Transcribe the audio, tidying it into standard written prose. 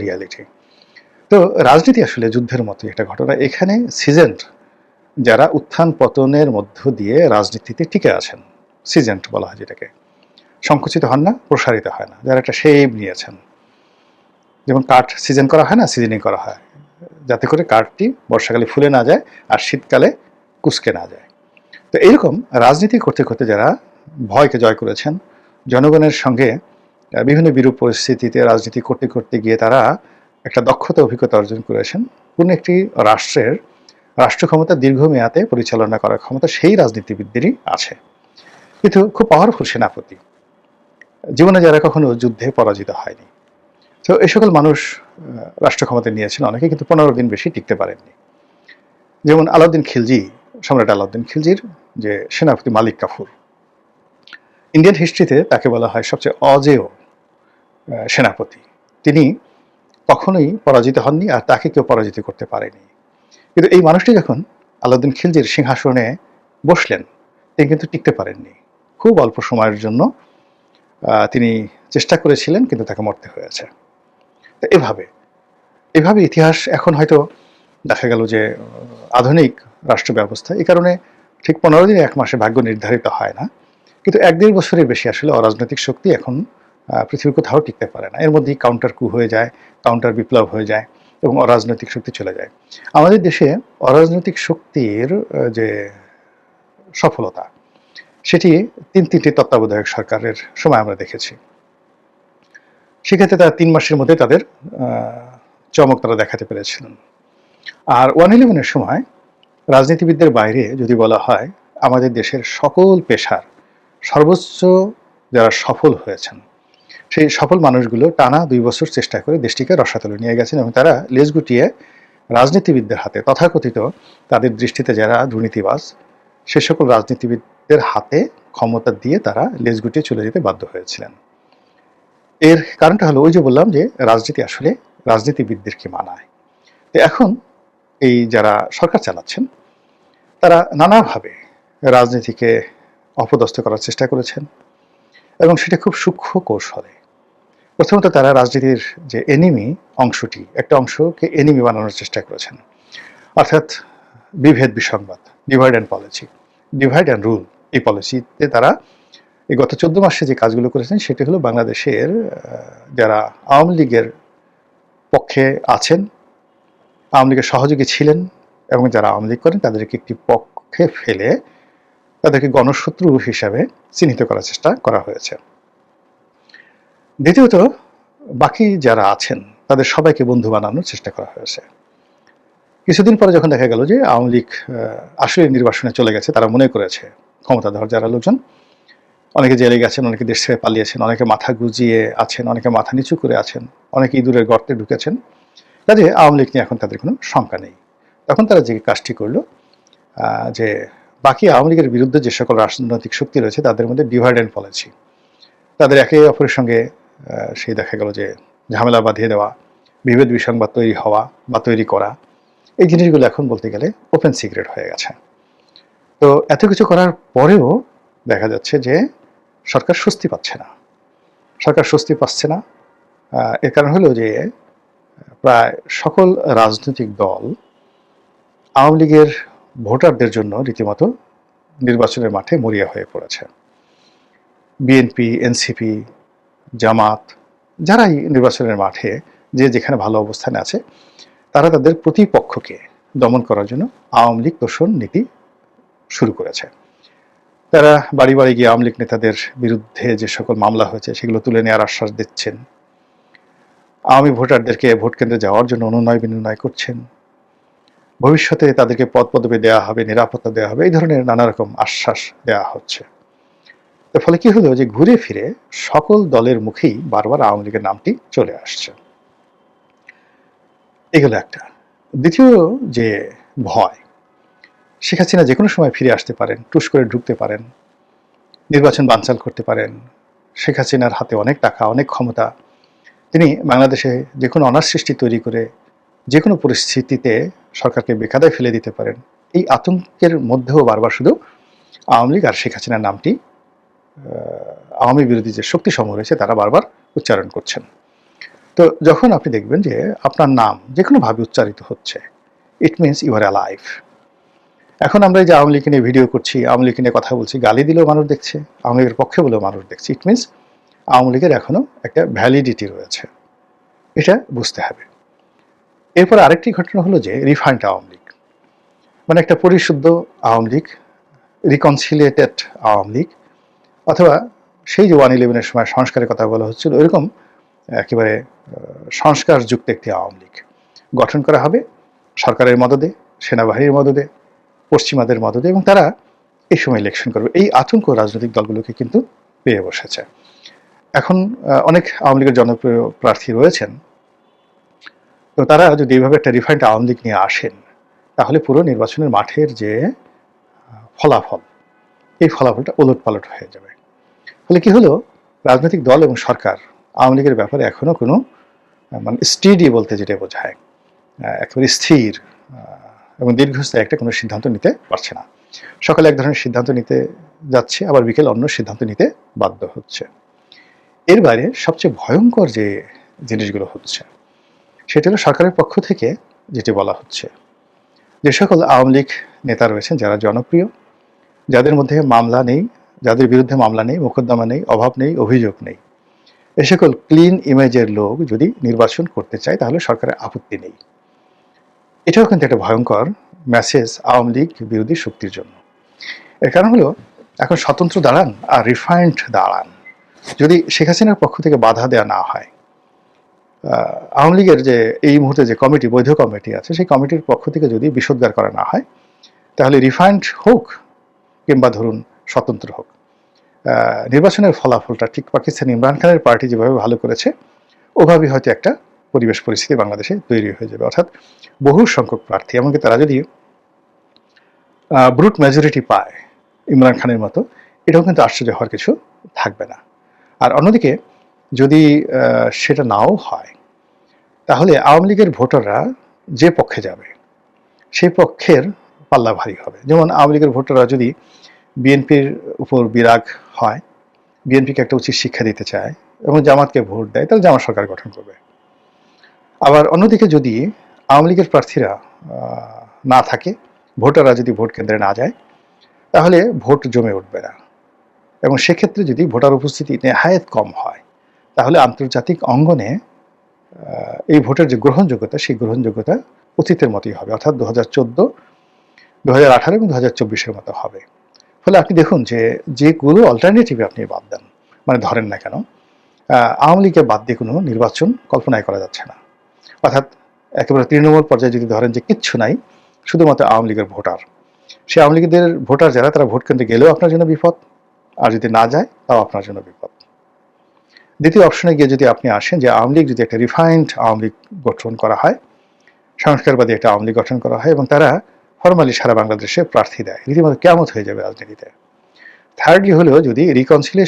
Reality. তো রাজনীতি আসলে যুদ্ধের মতো একটা ঘটনা। এখানে সিজেন্ট যারা উত্থান পতনের মধ্য দিয়ে রাজনীতিতে টিকে আছেন, সিজেন্ট বলা হয় যেটাকে, সংকুচিত হন না, প্রসারিত হয় না, যারা একটা শেপ নিয়েছেন। যেমন কাঠ সিজন করা হয় না, সিজনিং করা হয় যাতে করে কাঠটি বর্ষাকালে ফুলে না যায় আর শীতকালে কুঁচকে না যায়। তো এইরকম রাজনীতি করতে করতে যারা ভয়কে জয় করেছেন, জনগণের সঙ্গে বিভিন্ন বিরূপ পরিস্থিতিতে রাজনীতি করতে করতে গিয়ে তারা একটা দক্ষতা অভিজ্ঞতা অর্জন করেছেন, কোনো একটি রাষ্ট্রের রাষ্ট্র ক্ষমতা দীর্ঘমেয়াদে পরিচালনা করার ক্ষমতা সেই রাজনীতিবিদদেরই আছে। কিন্তু খুব পাওয়ারফুল সেনাপতি, জীবনে যারা কখনো যুদ্ধে পরাজিত হয়নি। তো এই সকল মানুষ রাষ্ট্র ক্ষমতা নিয়েছেন অনেকে, কিন্তু 15 দিন বেশি টিকতে পারেননি। যেমন আলাউদ্দিন খিলজি, সম্রাট আলাউদ্দিন খিলজির যে সেনাপতি মালিক কাফুর, ইন্ডিয়ান হিস্ট্রিতে তাকে বলা হয় সবচেয়ে অজেয় সেনাপতি। তিনি কখনোই পরাজিত হননি আর তাকে কেউ পরাজিত করতে পারেনি। কিন্তু এই মানুষটি যখন আলাউদ্দিন খিলজির সিংহাসনে বসলেন, তিনি কিন্তু টিকতে পারেননি। খুব অল্প সময়ের জন্য তিনি চেষ্টা করেছিলেন, কিন্তু তাকে মরতে হয়েছে। তো এভাবে ইতিহাস এখন হয়তো দেখা গেল যে আধুনিক রাষ্ট্র ব্যবস্থা এই কারণে ঠিক 15 দিন 1 মাসে ভাগ্য নির্ধারিত হয় না, কিন্তু 1-1.5 বছরের বেশি আসলে অরাজনৈতিক শক্তি এখন পৃথিবীর কোথাও টিকতে পারে না। এর মধ্যেই কাউন্টার কু হয়ে যায়, কাউন্টার বিপ্লব হয়ে যায় এবং অরাজনৈতিক শক্তি চলে যায়। আমাদের দেশে অরাজনৈতিক শক্তির যে সফলতা, সেটি 3টি তত্ত্বাবধায়ক সরকারের সময় আমরা দেখেছি। সেক্ষেত্রে তারা 3 মাসের মধ্যে তাদের চমক তারা দেখাতে পেরেছিলেন। আর 111-এর সময় রাজনীতিবিদদের বাইরে যদি বলা হয়, আমাদের দেশের সকল পেশার সর্বোচ্চ যারা সফল হয়েছেন, সেই সফল মানুষগুলো টানা 2 বছর চেষ্টা করে দেশটিকে রসাতলে নিয়ে গেছেন এবং তারা লেজ গুটিয়ে রাজনীতিবিদদের হাতে, তথাকথিত তাদের দৃষ্টিতে যারা দুর্নীতিবাজ, সে সকল রাজনীতিবিদদের হাতে ক্ষমতা দিয়ে তারা লেজ গুটিয়ে চলে যেতে বাধ্য হয়েছিলেন। এর কারণটা হলো ওই যে বললাম যে রাজনীতি আসলে রাজনীতিবিদদেরকে মানায়। তো এখন এই যারা সরকার চালাচ্ছেন, তারা নানাভাবে রাজনীতিকে অপদস্থ করার চেষ্টা করেছেন এবং সেটা খুব সূক্ষ্ম কৌশলে। প্রথমত তারা রাজনীতির যে এনিমি অংশটি, একটা অংশকে এনিমি বানানোর চেষ্টা করেছেন, অর্থাৎ বিভেদ বিসংবাদ, divide and policy, divide and rule, এই পলিসিতে তারা এই গত 14 মাসে যে কাজগুলো করেছেন সেটি হলো বাংলাদেশের যারা আওয়ামী লীগের পক্ষে আছেন, আওয়ামী লীগের সহযোগী ছিলেন এবং যারা আওয়ামী লীগ করেন তাদেরকে একটি পক্ষে ফেলে তাদেরকে গণশত্রু হিসাবে চিহ্নিত করার চেষ্টা করা হয়েছে। দ্বিতীয়ত, বাকি যারা আছেন তাদের সবাইকে বন্ধু বানানোর চেষ্টা করা হয়েছে। কিছুদিন পরে যখন দেখা গেল যে আওয়ামী লীগ আসলে নির্বাসনে চলে গেছে, তারা মনে করেছে ক্ষমতাধর যারা লোকজন, অনেকে জেলে গেছেন, অনেকে দেশ ছেড়ে পালিয়েছেন, অনেকে মাথা গুজিয়ে আছেন, অনেকে মাথা নিচু করে আছেন, অনেকে ইঁদুরের গর্তে ঢুকেছেন, কাজে আওয়ামী লীগ নিয়ে এখন তাদের কোনো শঙ্কা নেই। তখন তারা যে কাজটি করলো, যে বাকি আওয়ামী লীগের বিরুদ্ধে যে সকল রাজনৈতিক শক্তি রয়েছে তাদের মধ্যে ডিভাইড অ্যান্ড পলিসি, তাদের একে অপরের সঙ্গে সেই দেখা গেল যে ঝামেলা বাঁধিয়ে দেওয়া, বিভেদ বিসংবাদ তৈরি হওয়া বা তৈরি করা, এই জিনিসগুলো এখন বলতে গেলে ওপেন সিক্রেট হয়ে গেছে। তো এত কিছু করার পরেও দেখা যাচ্ছে যে সরকার স্বস্তি পাচ্ছে না। সরকার স্বস্তি পাচ্ছে না, এর কারণ হলো যে প্রায় সকল রাজনৈতিক দল আওয়ামী লীগের ভোটারদের জন্য রীতিমতো নির্বাচনের মাঠে মরিয়া হয়ে পড়েছে। বিএনপি, এনসিপি, জামাত, যারাই নির্বাচনের মাঠে যে যেখানে ভালো অবস্থানে আছে, তারা তাদের প্রতিপক্ষকে দমন করার জন্য আওয়ামী লীগ তোষণ নীতি শুরু করেছে। তারা বাড়ি বাড়ি গিয়ে আওয়ামী লীগ নেতাদের বিরুদ্ধে যে সকল মামলা হয়েছে সেগুলো তুলে নেওয়ার আশ্বাস দিচ্ছেন, আওয়ামী ভোটারদেরকে ভোট কেন্দ্রে যাওয়ার জন্য অনুনয় বিনয় করছেন, ভবিষ্যতে তাদেরকে পদ পদবি দেওয়া হবে, নিরাপত্তা দেওয়া হবে, এই ধরনের নানা রকম আশ্বাস দেওয়া হচ্ছে। এর ফলে কি হলো যে ঘুরে ফিরে সকল দলের মুখেই বারবার আওয়ামী লীগের নামটি চলে আসছে। এগুলো একটা। দ্বিতীয় যে ভয়, শেখ হাসিনা যে কোনো সময় ফিরে আসতে পারেন, টুস করে ঢুকতে পারেন, নির্বাচন বানচাল করতে পারেন। শেখ হাসিনার হাতে অনেক টাকা, অনেক ক্ষমতা, তিনি বাংলাদেশে যে কোনো অনার সৃষ্টি তৈরি করে যে কোনো পরিস্থিতিতে সরকারকে বেকায়দায় ফেলে দিতে পারেন। এই আতঙ্কের মধ্যেও বারবার শুধু আওয়ামী লীগ আর শেখ হাসিনার নামটি আওয়ামী বিরোধী যে শক্তি সমূহ রয়েছে তারা বারবার উচ্চারণ করছেন। তো যখন আপনি দেখবেন যে আপনার নাম যে কোনোভাবে উচ্চারিত হচ্ছে, it means you are alive. এখন আমরা এই যে আওয়ামী লীগকে নিয়ে ভিডিও করছি, আওয়ামী লীগকে নিয়ে কথা বলছি, গালি দিলেও মানুষ দেখছে, আওয়ামী লীগের পক্ষে বলেও মানুষ দেখছে, ইট মিনস আওয়ামী লীগের এখনো একটা ভ্যালিডিটি রয়েছে, এটা বুঝতে হবে। এরপর আরেকটি ঘটনা হলো যে রিফাইন্ড আওয়ামী লীগ, মানে একটা পরিশুদ্ধ আওয়ামী লীগ, রিকনসিলিয়েটেড আওয়ামী লীগ, অথবা সেই যে 1/11-এর সময় সংস্কারের কথা বলা হচ্ছিল ওইরকম একেবারে সংস্কারযুক্ত একটি আওয়ামী লীগ গঠন করা হবে সরকারের মদদে, সেনাবাহিনীর মদদে, পশ্চিমাদের মদদে, এবং তারা এই সময় ইলেকশন করবে। এই আতঙ্ক রাজনৈতিক দলগুলোকে কিন্তু পেয়ে বসেছে। এখন অনেক আওয়ামী লীগের জনপ্রিয় প্রার্থী রয়েছেন, তো তারা যদি এইভাবে একটা রিফাইন্ড আওয়ামী লীগ নিয়ে আসেন, তাহলে পুরো নির্বাচনের মাঠের যে ফলাফল, এই ফলাফলটা ওলটপালট হয়ে যাবে। ফলে কি হলো, রাজনৈতিক দল এবং সরকার আওয়ামী লীগের ব্যাপারে এখনো কোনো মানে স্টেডি বলতে যেটা বোঝায়, একেবারে স্থির এবং দীর্ঘস্থায়ী একটা কোনো সিদ্ধান্ত নিতে পারছে না। সকালে এক ধরনের সিদ্ধান্ত নিতে যাচ্ছে, আবার বিকেল অন্য সিদ্ধান্ত নিতে বাধ্য হচ্ছে। এর বাইরে সবচেয়ে ভয়ঙ্কর যে জিনিসগুলো হচ্ছে সেটা হলো সরকারের পক্ষ থেকে যেটি বলা হচ্ছে, যে সকল আওয়ামী লীগ নেতা রয়েছেন যারা জনপ্রিয়, যাদের মধ্যে মামলা নেই, যাদের বিরুদ্ধে মামলা নেই, মোকদ্দমা নেই, অভাব নেই, অভিযোগ নেই, এ সকল ক্লিন ইমেজের লোক যদি নির্বাচন করতে চায় তাহলে সরকারের আপত্তি নেই। এটাও কিন্তু একটা ভয়ঙ্কর মেসেজ আওয়ামী লীগ বিরোধী শক্তির জন্য। এর কারণ হলো এখন স্বতন্ত্র দাঁড়ান আর রিফাইন্ড দাঁড়ান, যদি শেখ হাসিনার পক্ষ থেকে বাধা দেওয়া না হয়, আওয়ামী লীগের যে এই মুহূর্তে যে কমিটি, বৈধ কমিটি আছে, সেই কমিটির পক্ষ থেকে যদি বিষোদ্গার করা না হয়, তাহলে রিফাইন্ড হোক কিংবা ধরুন স্বতন্ত্র হোক, নির্বাচনের ফলাফলটা ঠিক পাকিস্তান ইমরান খানের পার্টি যেভাবে ভালো করেছে ওভাবেই হয়তো একটা পরিবেশ পরিস্থিতি বাংলাদেশে তৈরি হয়ে যাবে। অর্থাৎ বহু সংখ্যক প্রার্থী, এমনকি তারা যদি ব্রুট মেজরিটি পায় ইমরান খানের মতো, এটাও কিন্তু আশ্চর্য হওয়ার কিছু থাকবে না। আর অন্যদিকে যদি সেটা নাও হয়, তাহলে আওয়ামী লীগের ভোটাররা যে পক্ষে যাবে সেই পক্ষের পাল্লা ভারী হবে। যেমন আওয়ামী লীগের ভোটাররা যদি বিএনপির উপর বিরাগ হয়, বিএনপিকে একটা উচিত শিক্ষা দিতে চায় এবং জামাতকে ভোট দেয়, তাহলে জামাত সরকার গঠন করবে। আবার অন্যদিকে যদি আওয়ামী লীগের প্রার্থীরা না থাকে, ভোটাররা যদি ভোট কেন্দ্রে না যায়, তাহলে ভোট জমে উঠবে না, এবং সেক্ষেত্রে যদি ভোটার উপস্থিতি নেহায়েত কম হয়, তাহলে আন্তর্জাতিক অঙ্গনে এই ভোটের যে গ্রহণযোগ্যতা, সেই গ্রহণযোগ্যতা অতীতের মতোই হবে, অর্থাৎ 2014, 2018 এবং 2024-এর মতো হবে। ফলে আপনি দেখুন যে যেগুলো অল্টারনেটিভ আপনি বাদ দেন, মানে ধরেন না কেন, আওয়ামী লীগকে বাদ দিয়ে কোনো নির্বাচন কল্পনাই করা যাচ্ছে না। অর্থাৎ একেবারে তৃণমূল পর্যায়ে যদি ধরেন যে কিচ্ছু নাই, শুধুমাত্র আওয়ামী লীগের ভোটার, সেই আওয়ামী লীগের ভোটার যারা, তারা ভোট কেন্দ্রে গেলেও আপনার জন্য বিপদ, আর যদি না যায় তাও আপনার জন্য বিপদ। দ্বিতীয় অপশনে গিয়ে যদি আপনি আসেন যে আওয়ামী লীগ যদি একটা রিফাইন্ড আওয়ামী লীগ গঠন করা হয়, সংস্কারবাদী একটা আওয়ামী লীগ গঠন করা হয়, এবং তারা ফরমালি সারা বাংলাদেশে প্রার্থী দেয়, রীতিমতো কিয়ামত হয়ে যাবে রাজনীতিতে। থার্ডলি হলেও যদি রিকনসিলিয়েশন